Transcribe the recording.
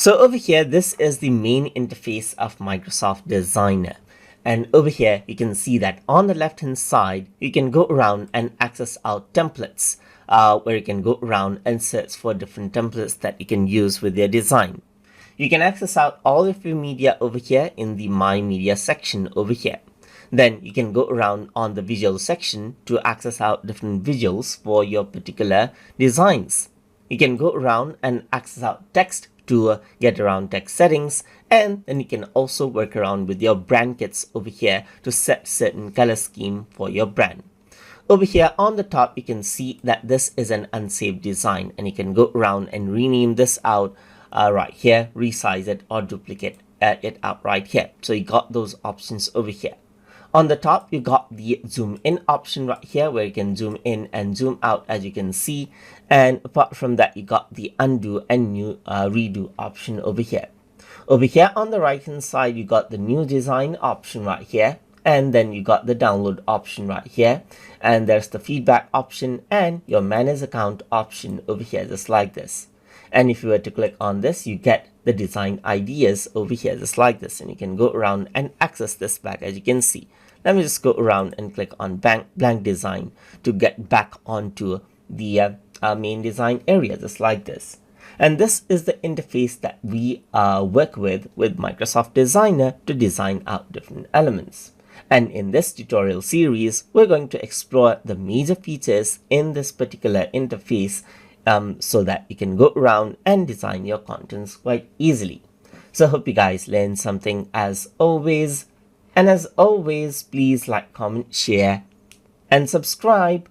So over here, this is the main interface of Microsoft Designer. And over here, you can see that on the left hand side, you can go around and access out templates, where you can go around and search for different templates that you can use with your design. You can access out all of your media over here in the My Media section over here. Then you can go around on the visual section to access out different visuals for your particular designs. You can go around and access out text to get around text settings, and then you can also work around with your brand kits over here to set certain color scheme for your brand. Over here on the top, you can see that this is an unsaved design, and you can go around and rename this out right here, resize it, or duplicate it out right here. So you got those options over here. On the top, you got the zoom in option right here, where you can zoom in and zoom out, as you can see. And apart from that, you got the undo and new redo option over here. Over here on the right hand side, you got the new design option right here. And then you got the download option right here. And there's the feedback option and your manage account option over here, just like this. And if you were to click on this, you get the design ideas over here, just like this. And you can go around and access this back, as you can see. Let me just go around and click on blank design to get back onto the main design area, just like this. And this is the interface that we work with Microsoft Designer to design out different elements. And in this tutorial series, we're going to explore the major features in this particular interface so that you can go around and design your contents quite easily. So I hope you guys learned something as always. And as always, please like, comment, share, and subscribe.